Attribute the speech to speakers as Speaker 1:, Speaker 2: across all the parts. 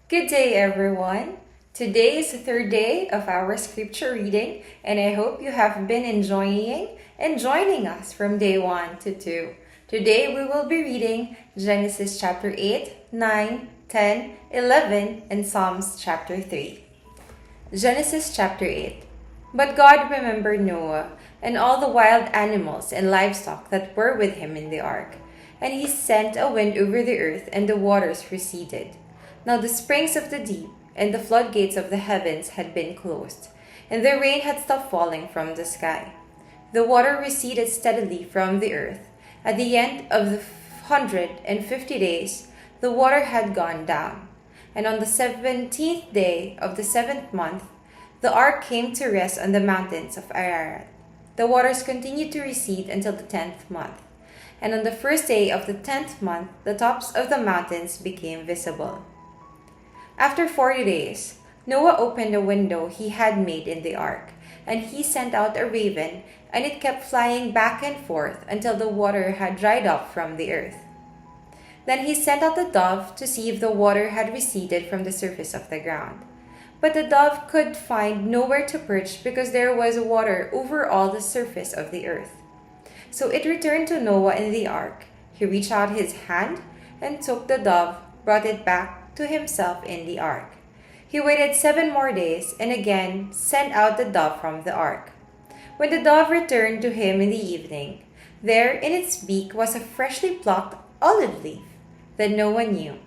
Speaker 1: Good day, everyone. Today is the third day of our scripture reading, and I hope you have been enjoying and joining us from day 1 to 2. Today we will be reading Genesis chapter 8, 9, 10, 11, and Psalms chapter 3. Genesis chapter 8. But God remembered Noah and all the wild animals and livestock that were with him in the ark. And he sent a wind over the earth, and the waters receded. Now the springs of the deep and the floodgates of the heavens had been closed, and the rain had stopped falling from the sky. The water receded steadily from the earth. At the end of the 150 days, the water had gone down. And on the 17th day of the 7th month, the ark came to rest on the mountains of Ararat. The waters continued to recede until the 10th month. And on the first day of the 10th month, the tops of the mountains became visible. After 40 days, Noah opened a window he had made in the ark, and he sent out a raven, and it kept flying back and forth until the water had dried up from the earth. Then he sent out the dove to see if the water had receded from the surface of the ground. But the dove could find nowhere to perch because there was water over all the surface of the earth. So it returned to Noah in the ark. He reached out his hand and took the dove, brought it back to himself in the ark. He waited 7 more days and again sent out the dove from the ark. When the dove returned to him in the evening, there in its beak was a freshly plucked olive leaf. Then Noah knew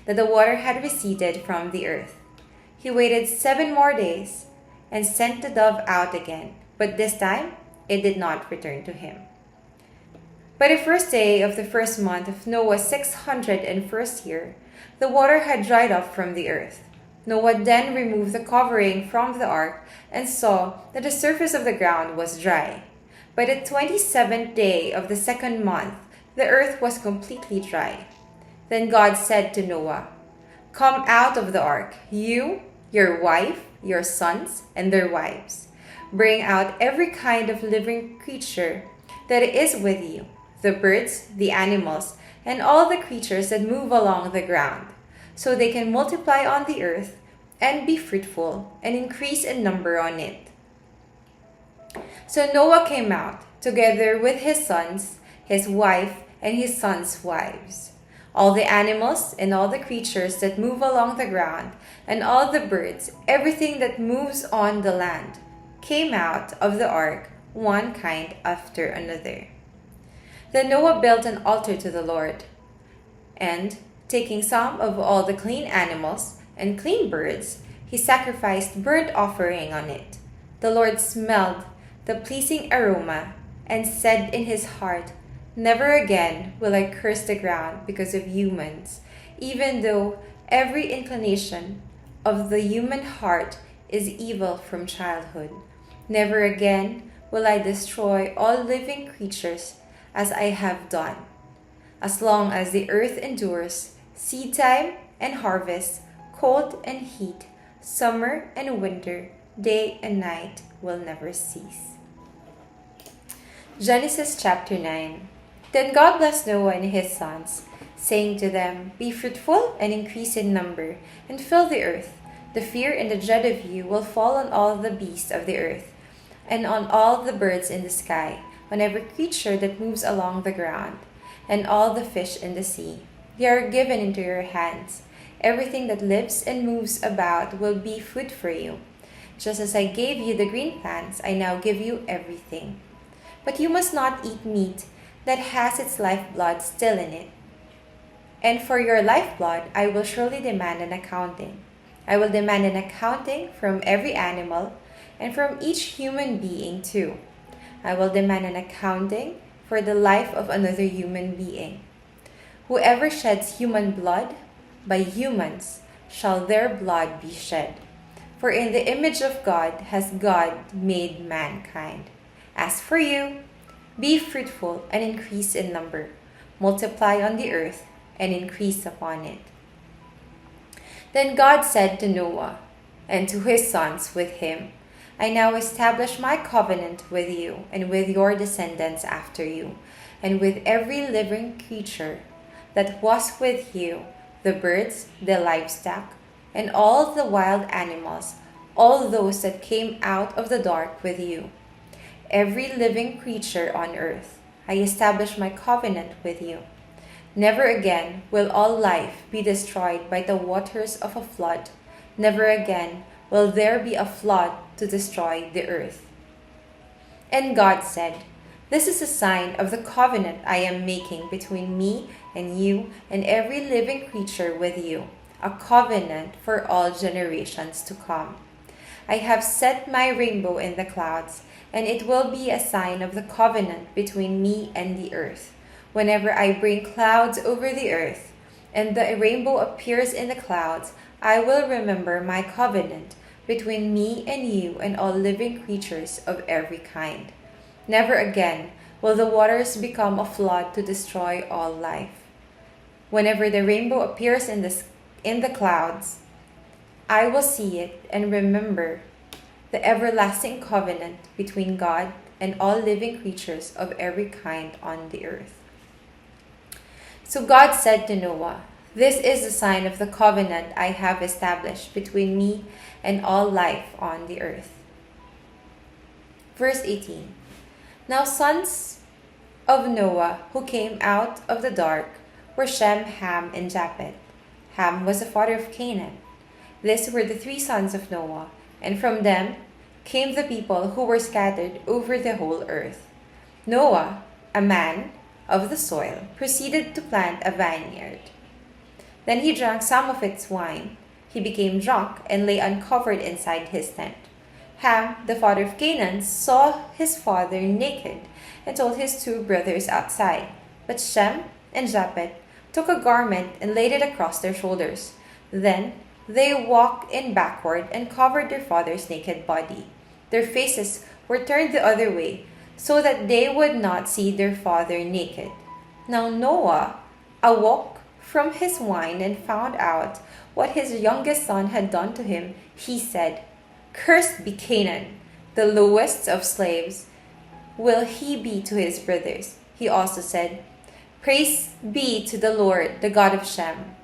Speaker 1: that the water had receded from the earth. He waited 7 more days and sent the dove out again, but this time it did not return to him. By the first day of the first month of Noah's 601st year, the water had dried up from the earth. Noah then removed the covering from the ark and saw that the surface of the ground was dry. By the 27th day of the second month, the earth was completely dry. Then God said to Noah, "Come out of the ark, you, your wife, your sons, and their wives. Bring out every kind of living creature that is with you, the birds, the animals, and all the creatures that move along the ground, so they can multiply on the earth and be fruitful and increase in number on it." So Noah came out, together with his sons, his wife, and his sons' wives. All the animals and all the creatures that move along the ground, and all the birds, everything that moves on the land, came out of the ark, one kind after another. Then Noah built an altar to the Lord, and, taking some of all the clean animals and clean birds, he sacrificed burnt offering on it. The Lord smelled the pleasing aroma and said in his heart, "Never again will I curse the ground because of humans, even though every inclination of the human heart is evil from childhood. Never again will I destroy all living creatures as I have done. As long as the earth endures, seed time and harvest, cold and heat, summer and winter, day and night will never cease." Genesis chapter 9. Then God blessed Noah and his sons, saying to them, "Be fruitful and increase in number, and fill the earth. The fear and the dread of you will fall on all the beasts of the earth, and on all the birds in the sky, on every creature that moves along the ground, and all the fish in the sea. They are given into your hands. Everything that lives and moves about will be food for you. Just as I gave you the green plants, I now give you everything. But you must not eat meat that has its lifeblood still in it. And for your lifeblood, I will surely demand an accounting. I will demand an accounting from every animal and from each human being too. I will demand an accounting for the life of another human being. Whoever sheds human blood, by humans shall their blood be shed. For in the image of God has God made mankind. As for you, be fruitful and increase in number. Multiply on the earth and increase upon it." Then God said to Noah and to his sons with him, I now establish my covenant with you and with your descendants after you, and with every living creature that was with you, the birds, the livestock, and all the wild animals, all those that came out of the dark with you. Every living creature on earth, I establish my covenant with you. Never again will all life be destroyed by the waters of a flood. Never again will there be a flood to destroy the earth. And God said, "This is a sign of the covenant I am making between me and you and every living creature with you, a covenant for all generations to come. I have set my rainbow in the clouds, and it will be a sign of the covenant between me and the earth. Whenever I bring clouds over the earth, and the rainbow appears in the clouds, I will remember my covenant between me and you and all living creatures of every kind. Never again will the waters become a flood to destroy all life. Whenever the rainbow appears in the clouds, I will see it and remember the everlasting covenant between God and all living creatures of every kind on the earth." So God said to Noah, "This is the sign of the covenant I have established between me and all life on the earth." Verse 18. Now sons of Noah who came out of the dark were Shem, Ham, and Japheth. Ham was the father of Canaan. These were the three sons of Noah, and from them came the people who were scattered over the whole earth. Noah, a man of the soil, proceeded to plant a vineyard. Then he drank some of its wine. He became drunk and lay uncovered inside his tent. Ham, the father of Canaan, saw his father naked and told his two brothers outside. But Shem and Japheth took a garment and laid it across their shoulders. Then they walked in backward and covered their father's naked body. Their faces were turned the other way, so that they would not see their father naked. Now Noah awoke from his wine and found out what his youngest son had done to him. He said, "Cursed be Canaan, the lowest of slaves will he be to his brothers." He also said, "Praise be to the Lord, the God of Shem.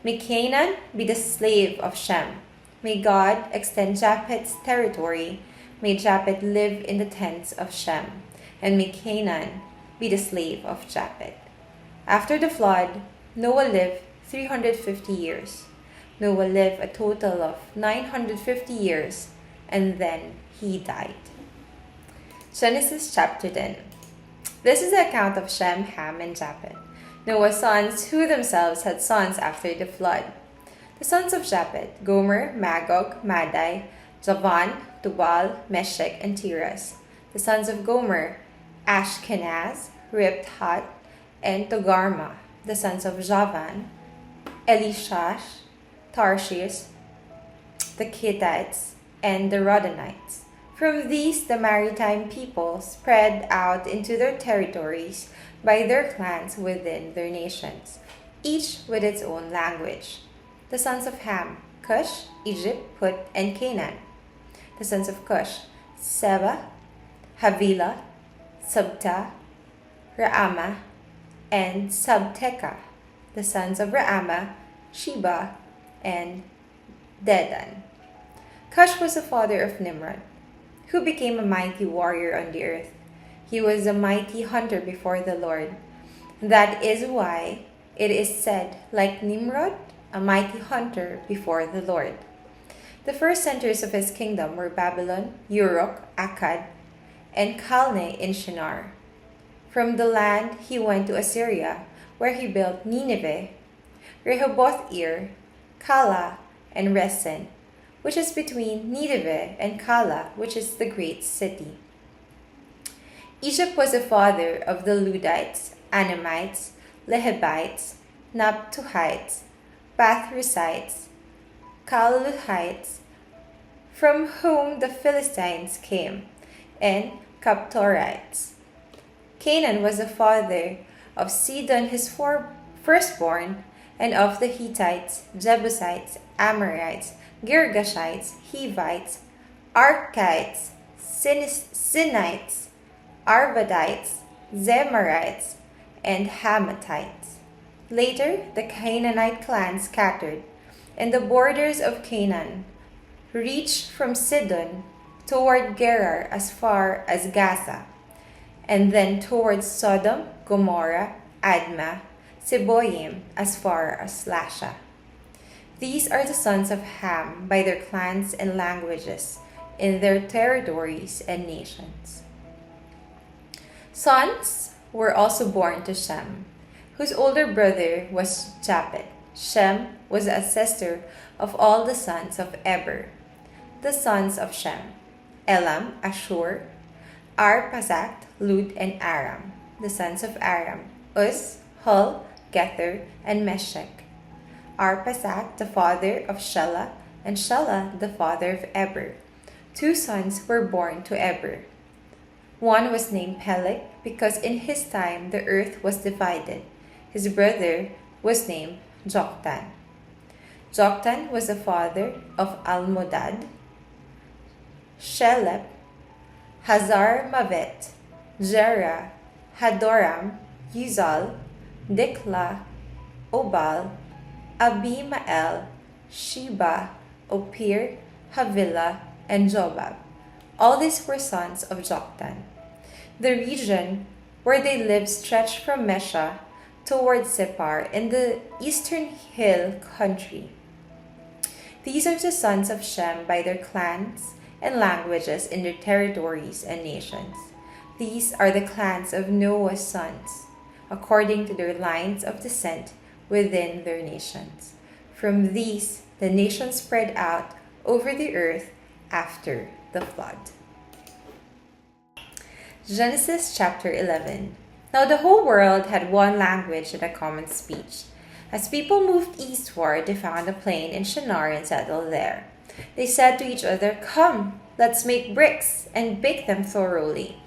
Speaker 1: May Canaan be the slave of Shem. May God extend Japheth's territory. May Japheth live in the tents of Shem. And may Canaan be the slave of Japheth." After the flood, Noah lived 350 years. Noah lived a total of 950 years, and then he died. Genesis chapter 10. This is the account of Shem, Ham, and Japheth, Noah's sons, who themselves had sons after the flood. The sons of Japheth: Gomer, Magog, Madai, Javan, Tubal, Meshech, and Tiras. The sons of Gomer: Ashkenaz, Riphat, and Togarmah. The sons of Javan: Elishash, Tarshish, the Hittites, and the Rodanites. From these, the maritime people spread out into their territories by their clans within their nations, each with its own language. The sons of Ham: Cush, Egypt, Put, and Canaan. The sons of Cush: Seba, Havilah, Sabta, Raamah, and Sabteka. The sons of Raamah: Sheba and Dedan. Cush was the father of Nimrod, who became a mighty warrior on the earth. He was a mighty hunter before the Lord. That is why it is said, like Nimrod, a mighty hunter before the Lord. The first centers of his kingdom were Babylon, Uruk, Akkad, and Calneh in Shinar. From the land he went to Assyria, where he built Nineveh, Rehoboth-ir, Calah, and Resen, which is between Nineveh and Calah, which is the great city. Egypt was the father of the Ludites, Anamites, Lehabites, Naphtuhites, Pathrusites, Caluhites, from whom the Philistines came, and Caphtorites. Canaan was the father of Sidon his firstborn, and of the Hittites, Jebusites, Amorites, Girgashites, Hivites, Archites, Sinites, Arvadites, Zemarites, and Hamathites. Later, the Canaanite clan scattered, and the borders of Canaan reached from Sidon toward Gerar as far as Gaza, and then towards Sodom, Gomorrah, Admah, Seboim as far as Lasha. These are the sons of Ham by their clans and languages, in their territories and nations. Sons were also born to Shem, whose older brother was Japheth. Shem was the ancestor of all the sons of Eber. The sons of Shem: Elam, Ashur, Arphaxad, Lud, and Aram. The sons of Aram: Uz, Hul, Gether, and Meshech. Arphaxad, the father of Shelah, and Shelah, the father of Eber. 2 sons were born to Eber. One was named Peleg, because in his time the earth was divided. His brother was named Joktan. Joktan was the father of Almodad, Shelep, Hazar-mavet, Jerah, Hadoram, Uzal, Dikla, Obal, Abimael, Sheba, Ophir, Havilah, and Jobab. All these were sons of Joktan. The region where they lived stretched from Mesha toward Separ in the eastern hill country. These are the sons of Shem by their clans and languages in their territories and nations. These are the clans of Noah's sons, according to their lines of descent within their nations. From these, the nations spread out over the earth after the flood. Genesis chapter 11. Now the whole world had one language and a common speech. As people moved eastward, they found a plain in Shinar and settled there. They said to each other, "Come, let's make bricks and bake them thoroughly."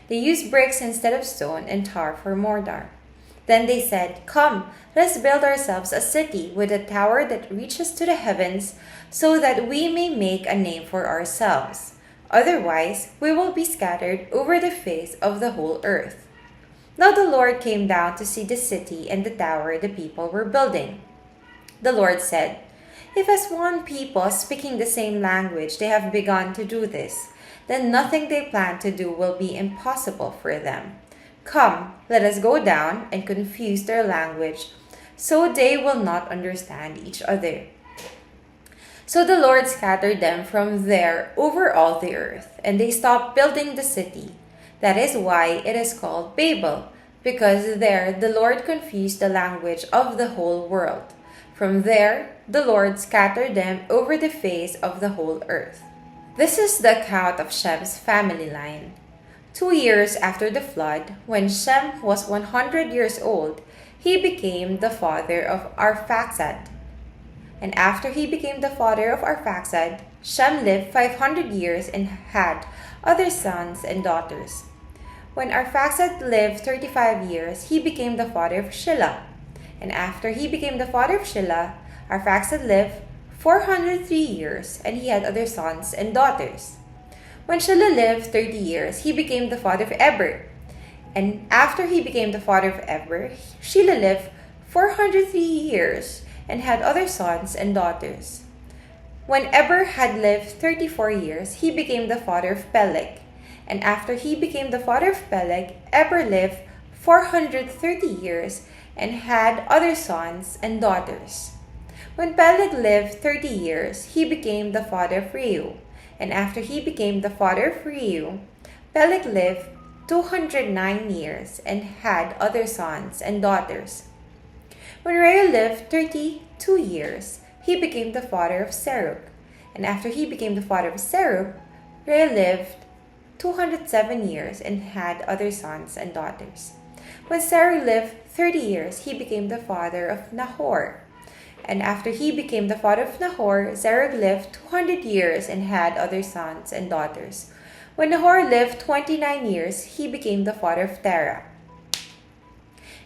Speaker 1: They used bricks instead of stone and tar for mortar. Then they said, "Come, let's build ourselves a city with a tower that reaches to the heavens, so that we may make a name for ourselves. Otherwise, we will be scattered over the face of the whole earth." Now the Lord came down to see the city and the tower the people were building. The Lord said, "If as one people speaking the same language they have begun to do this, then nothing they plan to do will be impossible for them. Come, let us go down and confuse their language, so they will not understand each other." So the Lord scattered them from there over all the earth, and they stopped building the city. That is why it is called Babel, because there the Lord confused the language of the whole world. From there, the Lord scattered them over the face of the whole earth. This is the account of Shem's family line. 2 years after the flood, when Shem was 100 years old, he became the father of Arphaxad. And after he became the father of Arphaxad, Shem lived 500 years and had other sons and daughters. When Arphaxad lived 35 years, he became the father of Shelah. And after he became the father of Shelah, Arphaxad lived 403 years, and he had other sons and daughters. When Shelah lived 30 years, he became the father of Eber. And after he became the father of Eber, Shelah lived 403 years and had other sons and daughters. When Eber had lived 34 years, he became the father of Peleg. And after he became the father of Peleg, Eber lived 430 years and had other sons and daughters. When Peleg lived 30 years, he became the father of Reu. And after he became the father of Reu, Peleg lived 209 years and had other sons and daughters. When Reu lived 32 years, he became the father of Serug. And after he became the father of Serug, Reu lived 207 years and had other sons and daughters. When Serug lived 30 years, he became the father of Nahor. And after he became the father of Nahor, Serug lived 200 years and had other sons and daughters. When Nahor lived 29 years, he became the father of Terah.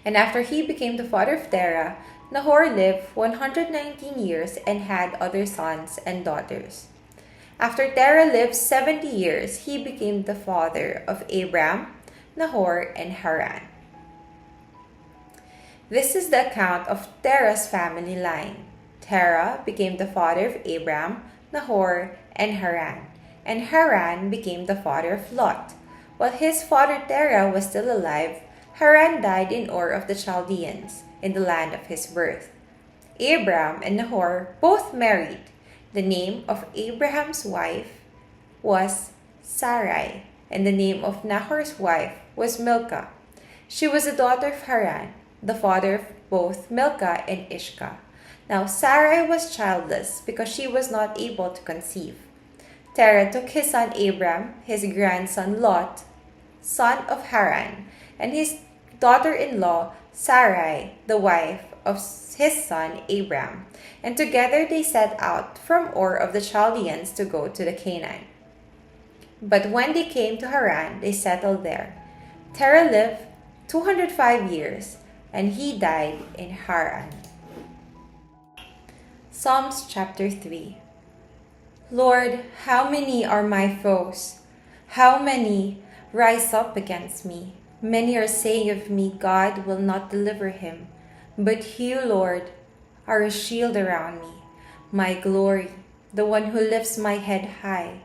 Speaker 1: And after he became the father of Terah, Nahor lived 119 years and had other sons and daughters. After Terah lived 70 years, he became the father of Abram, Nahor, and Haran. This is the account of Terah's family line. Terah became the father of Abram, Nahor, and Haran, and Haran became the father of Lot. While his father Terah was still alive, Haran died in Ur of the Chaldeans, in the land of his birth. Abram and Nahor both married. The name of Abraham's wife was Sarai, and the name of Nahor's wife was Milcah. She was the daughter of Haran, the father of both Milcah and Ishka. Now Sarai was childless because she was not able to conceive. Terah took his son Abram, his grandson Lot, son of Haran, and his daughter-in-law Sarai, the wife of his son Abram, and together they set out from Ur of the Chaldeans to go to the Canaan. But when they came to Haran, they settled there. Terah lived 205 years, and he died in Haran. Psalms chapter 3. Lord, how many are my foes? How many rise up against me? Many are saying of me, God will not deliver him. But you, Lord, are a shield around me, my glory, the one who lifts my head high.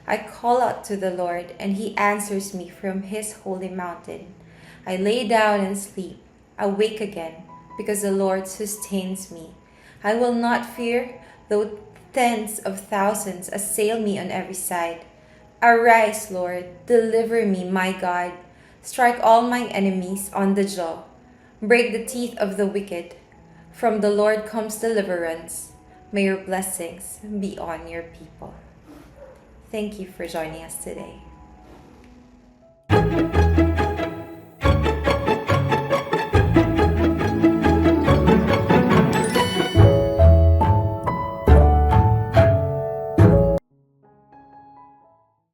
Speaker 1: I call out to the Lord, and he answers me from his holy mountain. I lay down and sleep, awake again, because the Lord sustains me. I will not fear, though tens of thousands assail me on every side. Arise, Lord, deliver me, my God. Strike all my enemies on the jaw. Break the teeth of the wicked. From the Lord comes deliverance. May your blessings be on your people. Thank you for joining us today.